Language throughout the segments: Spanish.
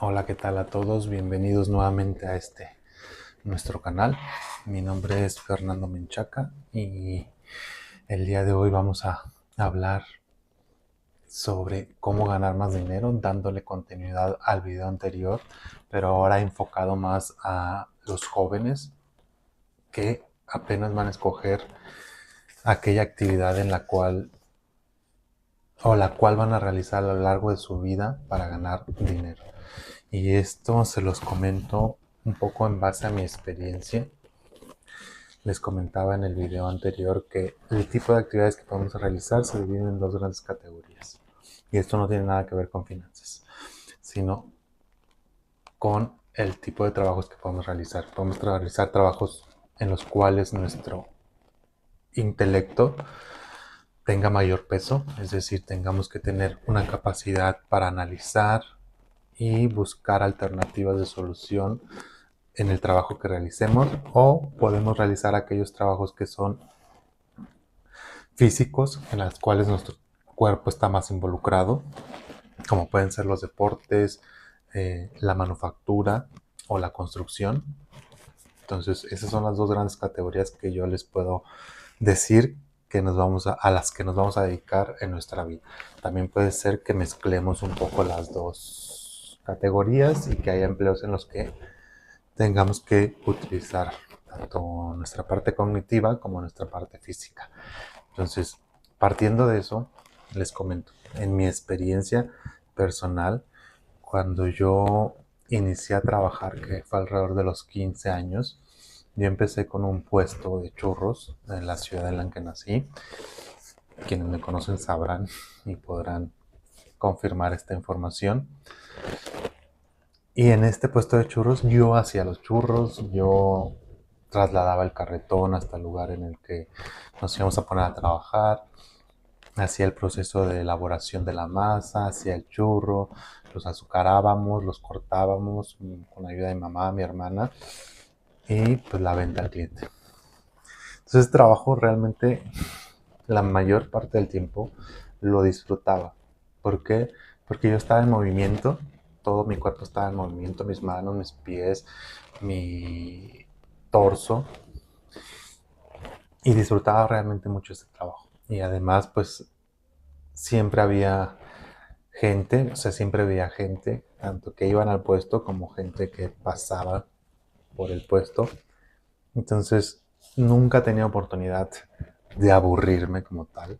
Hola, ¿qué tal a todos? Bienvenidos nuevamente a nuestro canal. Mi nombre es Fernando Menchaca y el día de hoy vamos a hablar sobre cómo ganar más dinero dándole continuidad al video anterior, pero ahora enfocado más a los jóvenes que apenas van a escoger aquella actividad en la cual van a realizar a lo largo de su vida para ganar dinero. Y esto se los comento un poco en base a mi experiencia. Les comentaba en el video anterior que el tipo de actividades que podemos realizar se dividen en dos grandes categorías. Y esto no tiene nada que ver con finanzas, sino con el tipo de trabajos que podemos realizar. Podemos realizar trabajos en los cuales nuestro intelecto tenga mayor peso, es decir, tengamos que tener una capacidad para analizar y buscar alternativas de solución en el trabajo que realicemos, o podemos realizar aquellos trabajos que son físicos, en los cuales nuestro cuerpo está más involucrado, como pueden ser los deportes, la manufactura o la construcción. Entonces, esas son las dos grandes categorías que yo les puedo decir que a las que nos vamos a dedicar en nuestra vida. También puede ser que mezclemos un poco las dos categorías y que haya empleos en los que tengamos que utilizar tanto nuestra parte cognitiva como nuestra parte física. Entonces, partiendo de eso, les comento, en mi experiencia personal, cuando yo inicié a trabajar, que fue alrededor de los 15 años, yo empecé con un puesto de churros en la ciudad en la que nací. Quienes me conocen sabrán y podrán confirmar esta información. Y en este puesto de churros yo hacía los churros, yo trasladaba el carretón hasta el lugar en el que nos íbamos a poner a trabajar, hacía el proceso de elaboración de la masa, hacía el churro, los azucarábamos, los cortábamos con ayuda de mi mamá, mi hermana, y pues la venta al cliente. Entonces trabajo realmente la mayor parte del tiempo lo disfrutaba. ¿Por qué? Porque yo estaba en movimiento, todo mi cuerpo estaba en movimiento, mis manos, mis pies, mi torso, y disfrutaba realmente mucho ese trabajo. Y además, pues siempre había gente, o sea, siempre veía gente, tanto que iban al puesto como gente que pasaba por el puesto. Entonces, nunca tenía oportunidad de aburrirme como tal.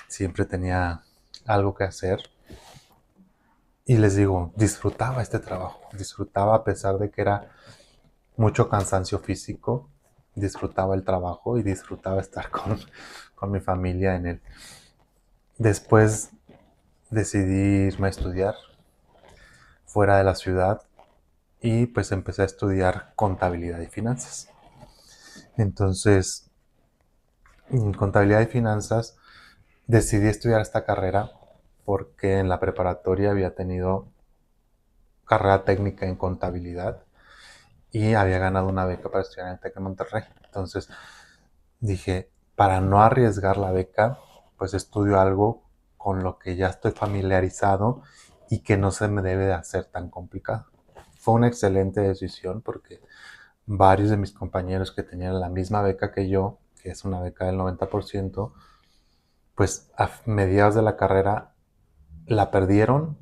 Siempre tenía algo que hacer. Y les digo, disfrutaba este trabajo, disfrutaba a pesar de que era mucho cansancio físico, disfrutaba el trabajo y disfrutaba estar con mi familia en él. Después decidí irme a estudiar fuera de la ciudad y pues empecé a estudiar contabilidad y finanzas. Entonces, en contabilidad y finanzas decidí estudiar esta carrera porque en la preparatoria había tenido carrera técnica en contabilidad y había ganado una beca para estudiar en el TEC de Monterrey. Entonces dije, para no arriesgar la beca, pues estudio algo con lo que ya estoy familiarizado y que no se me debe de hacer tan complicado. Fue una excelente decisión porque varios de mis compañeros que tenían la misma beca que yo, que es una beca del 90%, pues a mediados de la carrera la perdieron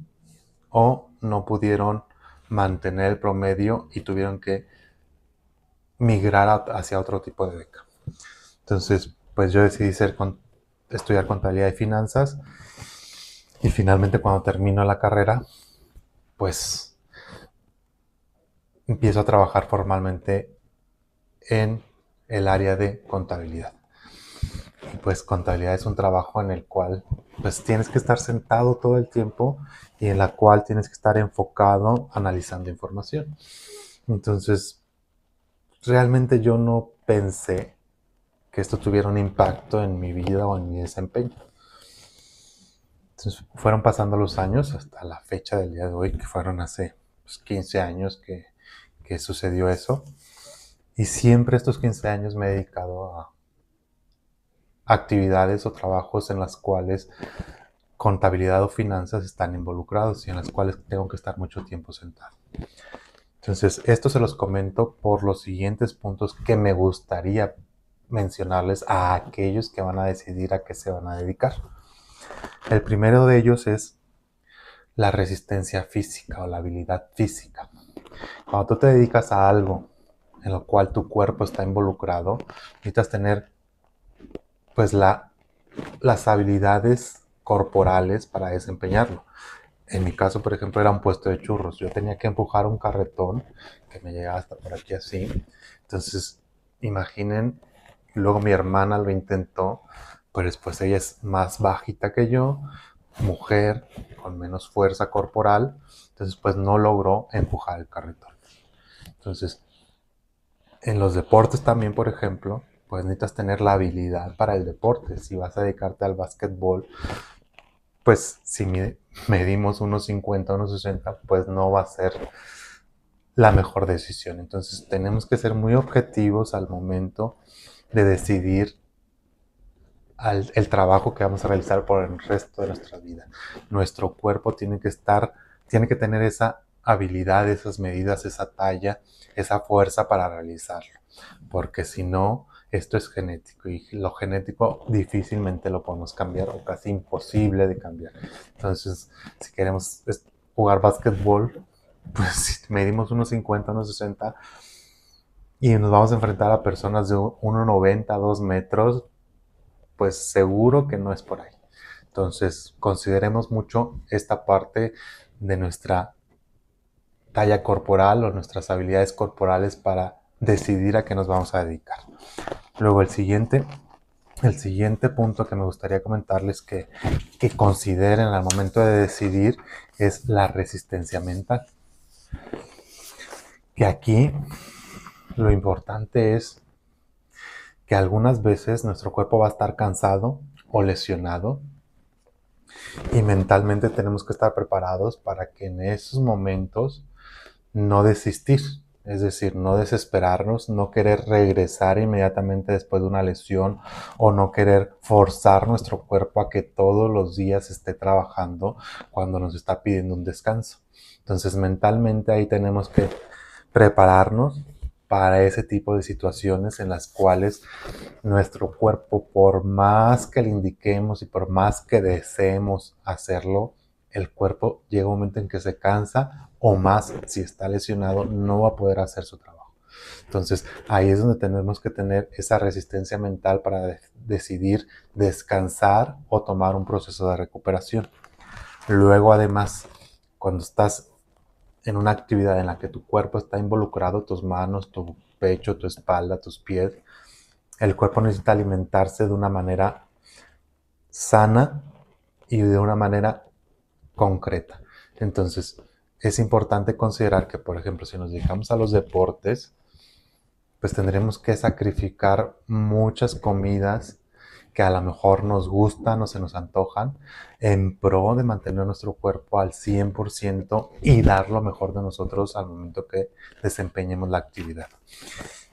o no pudieron mantener el promedio y tuvieron que migrar hacia otro tipo de beca. Entonces, pues yo decidí estudiar contabilidad y finanzas y finalmente cuando termino la carrera, pues empiezo a trabajar formalmente en el área de contabilidad. Y pues contabilidad es un trabajo en el cual pues tienes que estar sentado todo el tiempo y en la cual tienes que estar enfocado analizando información. Entonces, realmente yo no pensé que esto tuviera un impacto en mi vida o en mi desempeño. Entonces fueron pasando los años hasta la fecha del día de hoy, que fueron hace 15 años que sucedió eso. Y siempre estos 15 años me he dedicado a actividades o trabajos en las cuales contabilidad o finanzas están involucrados y en las cuales tengo que estar mucho tiempo sentado. Entonces, esto se los comento por los siguientes puntos que me gustaría mencionarles a aquellos que van a decidir a qué se van a dedicar. El primero de ellos es la resistencia física o la habilidad física. Cuando tú te dedicas a algo en lo cual tu cuerpo está involucrado, necesitas tener pues las habilidades corporales para desempeñarlo. En mi caso, por ejemplo, era un puesto de churros. Yo tenía que empujar un carretón que me llegaba hasta por aquí así. Entonces, imaginen, luego mi hermana lo intentó, pero después ella es más bajita que yo, mujer, con menos fuerza corporal. Entonces, pues no logró empujar el carretón. Entonces, en los deportes también, por ejemplo, pues necesitas tener la habilidad para el deporte. Si vas a dedicarte al básquetbol, pues si medimos unos 50, unos 60, pues no va a ser la mejor decisión. Entonces tenemos que ser muy objetivos al momento de decidir el trabajo que vamos a realizar por el resto de nuestra vida. Nuestro cuerpo tiene que tener esa habilidad, esas medidas, esa talla, esa fuerza para realizarlo. Porque si no, esto es genético y lo genético difícilmente lo podemos cambiar o casi imposible de cambiar. Entonces, si queremos jugar básquetbol, pues si medimos unos 50, unos 60 y nos vamos a enfrentar a personas de 1,90, 2 metros, pues seguro que no es por ahí. Entonces, consideremos mucho esta parte de nuestra talla corporal o nuestras habilidades corporales para decidir a qué nos vamos a dedicar. Luego el siguiente punto que me gustaría comentarles que consideren al momento de decidir es la resistencia mental. Que aquí lo importante es que algunas veces nuestro cuerpo va a estar cansado o lesionado y mentalmente tenemos que estar preparados para que en esos momentos no desistir, es decir, no desesperarnos, no querer regresar inmediatamente después de una lesión o no querer forzar nuestro cuerpo a que todos los días esté trabajando cuando nos está pidiendo un descanso. Entonces mentalmente ahí tenemos que prepararnos para ese tipo de situaciones en las cuales nuestro cuerpo, por más que le indiquemos y por más que deseemos hacerlo, el cuerpo llega un momento en que se cansa o más si está lesionado no va a poder hacer su trabajo. Entonces ahí es donde tenemos que tener esa resistencia mental para decidir descansar o tomar un proceso de recuperación. Luego además, cuando estás en una actividad en la que tu cuerpo está involucrado, tus manos, tu pecho, tu espalda, tus pies, el cuerpo necesita alimentarse de una manera sana y de una manera concreta. Entonces, es importante considerar que, por ejemplo, si nos dedicamos a los deportes, pues tendremos que sacrificar muchas comidas que a lo mejor nos gustan o se nos antojan en pro de mantener nuestro cuerpo al 100% y dar lo mejor de nosotros al momento que desempeñemos la actividad.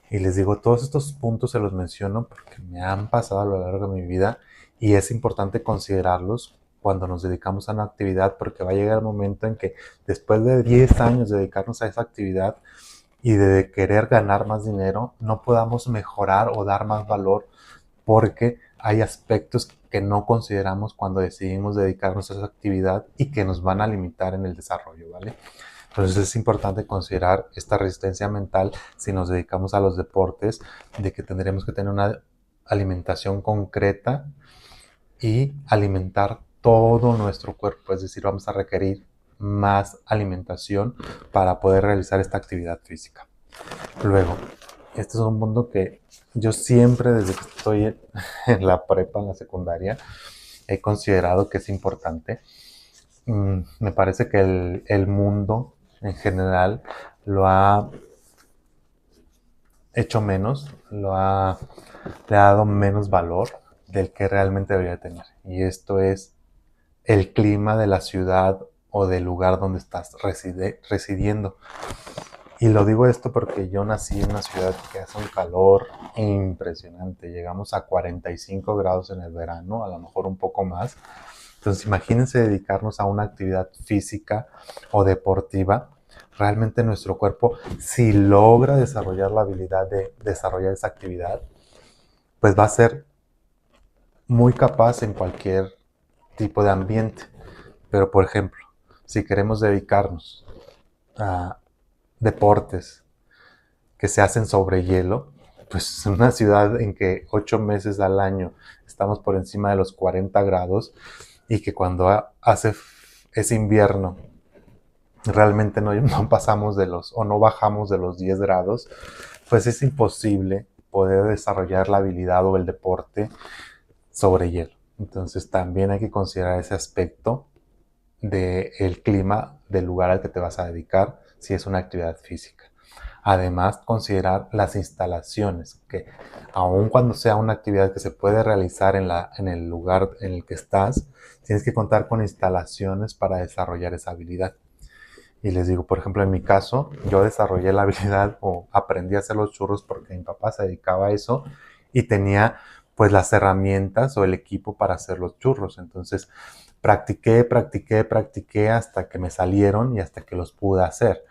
Y les digo, todos estos puntos se los menciono porque me han pasado a lo largo de mi vida y es importante considerarlos cuando nos dedicamos a una actividad porque va a llegar el momento en que después de 10 años de dedicarnos a esa actividad y de querer ganar más dinero, no podamos mejorar o dar más valor porque hay aspectos que no consideramos cuando decidimos dedicarnos a esa actividad y que nos van a limitar en el desarrollo, ¿vale? Entonces es importante considerar esta resistencia mental si nos dedicamos a los deportes, de que tendremos que tener una alimentación concreta y alimentar todo nuestro cuerpo, es decir, vamos a requerir más alimentación para poder realizar esta actividad física. Luego, este es un mundo que yo siempre, desde que estoy en la prepa, en la secundaria, he considerado que es importante. Me parece que el mundo en general lo ha hecho menos, le ha dado menos valor del que realmente debería tener. Y esto es el clima de la ciudad o del lugar donde estás residiendo. Y lo digo esto porque yo nací en una ciudad que hace un calor impresionante. Llegamos a 45 grados en el verano, a lo mejor un poco más. Entonces imagínense dedicarnos a una actividad física o deportiva. Realmente nuestro cuerpo, si logra desarrollar la habilidad de desarrollar esa actividad, pues va a ser muy capaz en cualquier tipo de ambiente. Pero por ejemplo, si queremos dedicarnos a deportes que se hacen sobre hielo, pues en una ciudad en que 8 meses al año estamos por encima de los 40 grados y que cuando hace ese invierno realmente no pasamos de los, o no bajamos de los 10 grados, pues es imposible poder desarrollar la habilidad o el deporte sobre hielo. Entonces también hay que considerar ese aspecto del clima del lugar al que te vas a dedicar si es una actividad física. Además, considerar las instalaciones, que aun cuando sea una actividad que se puede realizar en el lugar en el que estás, tienes que contar con instalaciones para desarrollar esa habilidad. Y les digo, por ejemplo, en mi caso, yo desarrollé la habilidad o aprendí a hacer los churros porque mi papá se dedicaba a eso y tenía pues las herramientas o el equipo para hacer los churros. Entonces, practiqué hasta que me salieron y hasta que los pude hacer.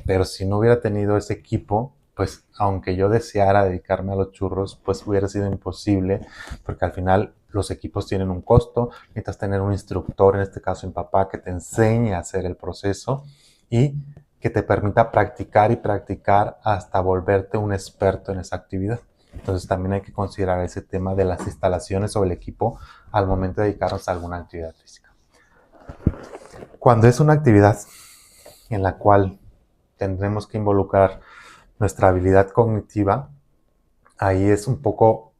Pero si no hubiera tenido ese equipo, pues aunque yo deseara dedicarme a los churros, pues hubiera sido imposible, porque al final los equipos tienen un costo, necesitas tener un instructor, en este caso mi papá, que te enseñe a hacer el proceso y que te permita practicar y practicar hasta volverte un experto en esa actividad. Entonces también hay que considerar ese tema de las instalaciones o el equipo al momento de dedicarnos a alguna actividad física. Cuando es una actividad en la cual tendremos que involucrar nuestra habilidad cognitiva, ahí es un poco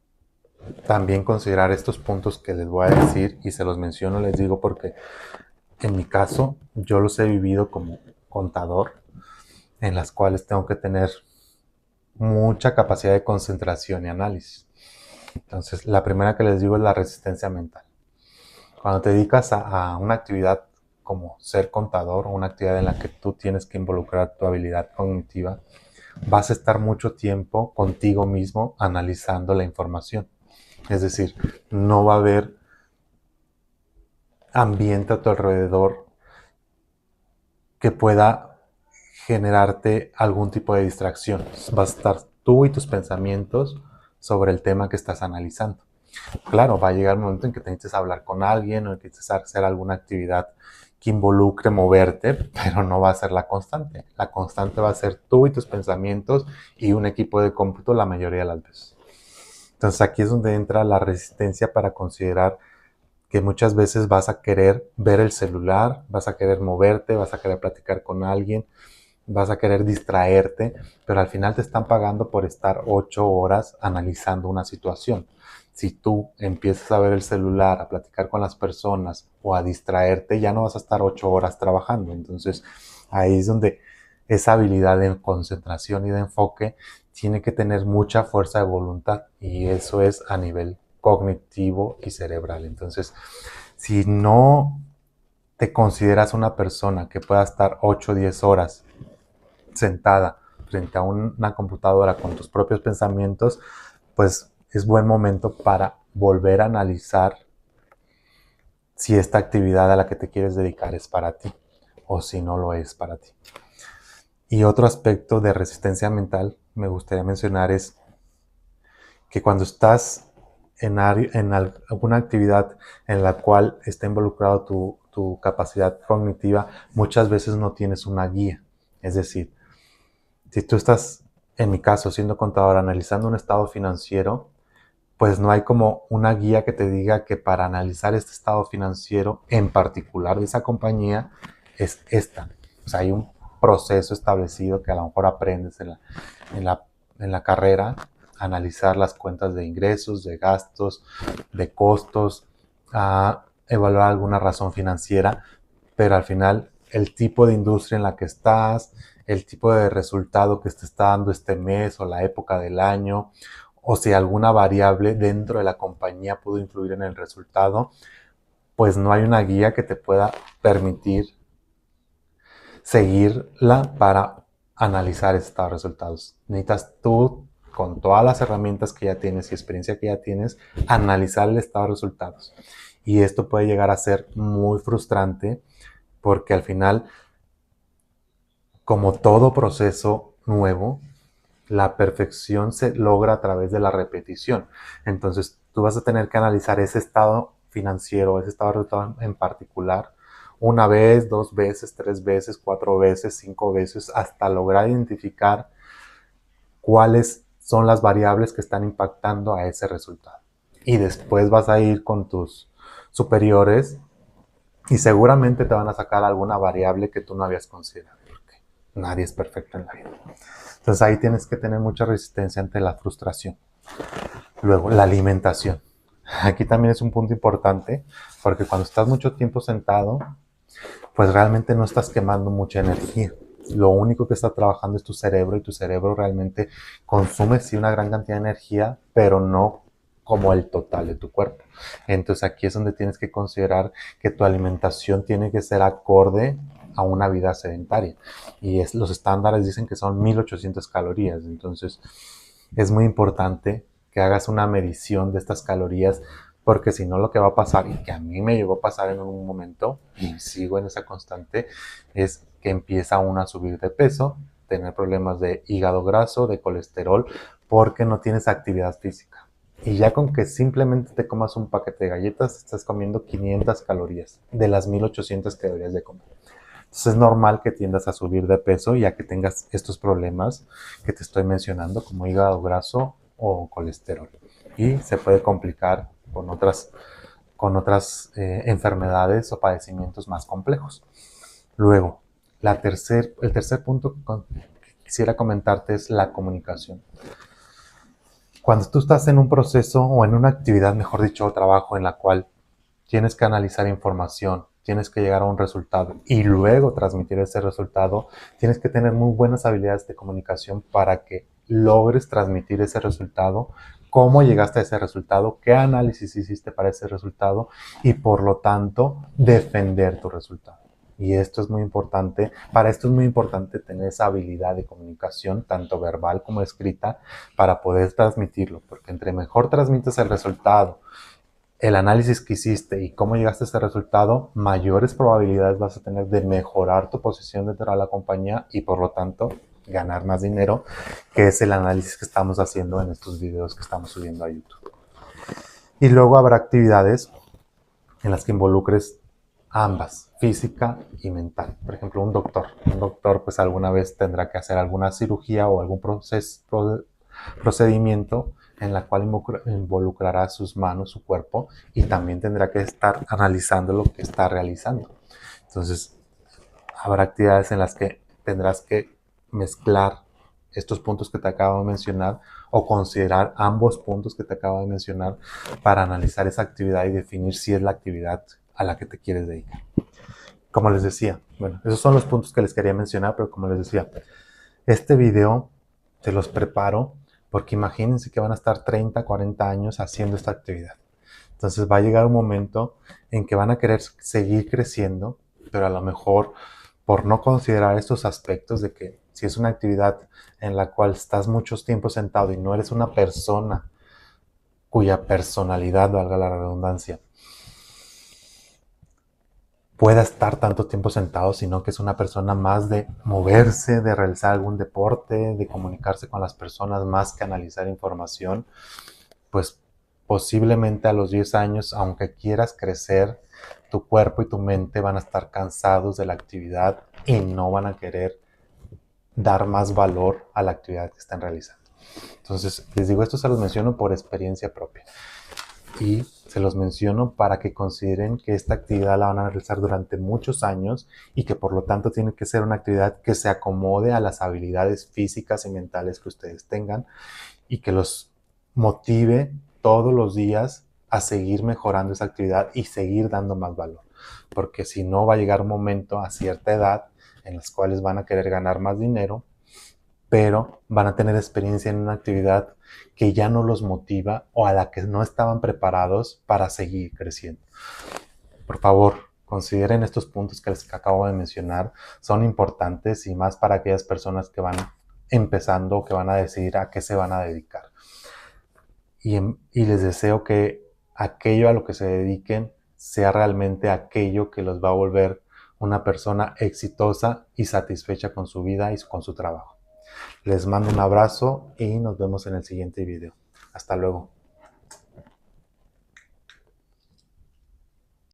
también considerar estos puntos que les voy a decir y se los menciono, les digo porque en mi caso yo los he vivido como contador, en las cuales tengo que tener mucha capacidad de concentración y análisis. Entonces, la primera que les digo es la resistencia mental. Cuando te dedicas a una actividad como ser contador o una actividad en la que tú tienes que involucrar tu habilidad cognitiva, vas a estar mucho tiempo contigo mismo analizando la información. Es decir, no va a haber ambiente a tu alrededor que pueda generarte algún tipo de distracción. Vas a estar tú y tus pensamientos sobre el tema que estás analizando. Claro, va a llegar el momento en que necesites hablar con alguien o necesites hacer alguna actividad que involucre moverte, pero no va a ser la constante. La constante va a ser tú y tus pensamientos y un equipo de cómputo la mayoría de las veces. Entonces aquí es donde entra la resistencia para considerar que muchas veces vas a querer ver el celular, vas a querer moverte, vas a querer platicar con alguien, vas a querer distraerte, pero al final te están pagando por estar 8 horas analizando una situación. Si tú empiezas a ver el celular, a platicar con las personas o a distraerte, ya no vas a estar 8 horas trabajando. Entonces ahí es donde esa habilidad de concentración y de enfoque tiene que tener mucha fuerza de voluntad y eso es a nivel cognitivo y cerebral. Entonces, si no te consideras una persona que pueda estar 8 o 10 horas sentada frente a una computadora con tus propios pensamientos, pues es buen momento para volver a analizar si esta actividad a la que te quieres dedicar es para ti o si no lo es para ti. Y otro aspecto de resistencia mental me gustaría mencionar es que cuando estás en alguna actividad en la cual está involucrado tu capacidad cognitiva, muchas veces no tienes una guía. Es decir, si tú estás, en mi caso, siendo contador, analizando un estado financiero, pues no hay como una guía que te diga que para analizar este estado financiero en particular de esa compañía es esta. O sea, hay un proceso establecido que a lo mejor aprendes en la carrera, analizar las cuentas de ingresos, de gastos, de costos, a evaluar alguna razón financiera, pero al final el tipo de industria en la que estás, el tipo de resultado que te está dando este mes o la época del año, o si alguna variable dentro de la compañía pudo influir en el resultado, pues no hay una guía que te pueda permitir seguirla para analizar estos resultados. Necesitas tú, con todas las herramientas que ya tienes y experiencia que ya tienes, analizar el estado de resultados. Y esto puede llegar a ser muy frustrante porque al final, como todo proceso nuevo, la perfección se logra a través de la repetición. Entonces, tú vas a tener que analizar ese estado financiero, ese estado de resultado en particular, una vez, dos veces, tres veces, cuatro veces, cinco veces, hasta lograr identificar cuáles son las variables que están impactando a ese resultado. Y después vas a ir con tus superiores y seguramente te van a sacar alguna variable que tú no habías considerado, porque nadie es perfecto en la vida. Entonces ahí tienes que tener mucha resistencia ante la frustración. Luego, la alimentación. Aquí también es un punto importante, porque cuando estás mucho tiempo sentado, pues realmente no estás quemando mucha energía. Lo único que está trabajando es tu cerebro, y tu cerebro realmente consume sí una gran cantidad de energía, pero no como el total de tu cuerpo. Entonces aquí es donde tienes que considerar que tu alimentación tiene que ser acorde a una vida sedentaria. Y los estándares dicen que son 1800 calorías. Entonces es muy importante que hagas una medición de estas calorías, porque si no, lo que va a pasar, y que a mí me llegó a pasar en un momento y sigo en esa constante, es que empieza uno a subir de peso, tener problemas de hígado graso, de colesterol, porque no tienes actividad física. Y ya con que simplemente te comas un paquete de galletas, estás comiendo 500 calorías de las 1800 que deberías de comer. Entonces es normal que tiendas a subir de peso, ya que tengas estos problemas que te estoy mencionando, como hígado graso o colesterol. Y se puede complicar con otras enfermedades o padecimientos más complejos. Luego, el tercer punto que quisiera comentarte es la comunicación. Cuando tú estás en un proceso o en una actividad, mejor dicho, o trabajo en la cual tienes que analizar información, tienes que llegar a un resultado y luego transmitir ese resultado, tienes que tener muy buenas habilidades de comunicación para que logres transmitir ese resultado, cómo llegaste a ese resultado, qué análisis hiciste para ese resultado y por lo tanto defender tu resultado. Y esto es muy importante, para esto es muy importante tener esa habilidad de comunicación, tanto verbal como escrita, para poder transmitirlo, porque entre mejor transmites el resultado, el análisis que hiciste y cómo llegaste a este resultado, mayores probabilidades vas a tener de mejorar tu posición dentro de la compañía y por lo tanto ganar más dinero, que es el análisis que estamos haciendo en estos videos que estamos subiendo a YouTube. Y luego habrá actividades en las que involucres ambas, física y mental. Por ejemplo, un doctor pues alguna vez tendrá que hacer alguna cirugía o algún procedimiento en la cual involucrará sus manos, su cuerpo, y también tendrá que estar analizando lo que está realizando. Entonces, habrá actividades en las que tendrás que mezclar estos puntos que te acabo de mencionar o considerar ambos puntos que te acabo de mencionar para analizar esa actividad y definir si es la actividad a la que te quieres dedicar. Como les decía, bueno, esos son los puntos que les quería mencionar, pero como les decía, este video te los preparo porque imagínense que van a estar 30, 40 años haciendo esta actividad. Entonces va a llegar un momento en que van a querer seguir creciendo, pero a lo mejor por no considerar estos aspectos de que si es una actividad en la cual estás mucho tiempo sentado y no eres una persona cuya personalidad, valga la redundancia, pueda estar tanto tiempo sentado, sino que es una persona más de moverse, de realizar algún deporte, de comunicarse con las personas más que analizar información, pues posiblemente a los 10 años, aunque quieras crecer, tu cuerpo y tu mente van a estar cansados de la actividad y no van a querer dar más valor a la actividad que están realizando. Entonces, les digo, esto se los menciono por experiencia propia. Y se los menciono para que consideren que esta actividad la van a realizar durante muchos años y que por lo tanto tiene que ser una actividad que se acomode a las habilidades físicas y mentales que ustedes tengan y que los motive todos los días a seguir mejorando esa actividad y seguir dando más valor. Porque si no, va a llegar un momento a cierta edad en las cuales van a querer ganar más dinero, pero van a tener experiencia en una actividad que ya no los motiva o a la que no estaban preparados para seguir creciendo. Por favor, consideren estos puntos que les acabo de mencionar, son importantes y más para aquellas personas que van empezando o que van a decidir a qué se van a dedicar. Y les deseo que aquello a lo que se dediquen sea realmente aquello que los va a volver una persona exitosa y satisfecha con su vida y con su trabajo. Les mando un abrazo y nos vemos en el siguiente video. Hasta luego.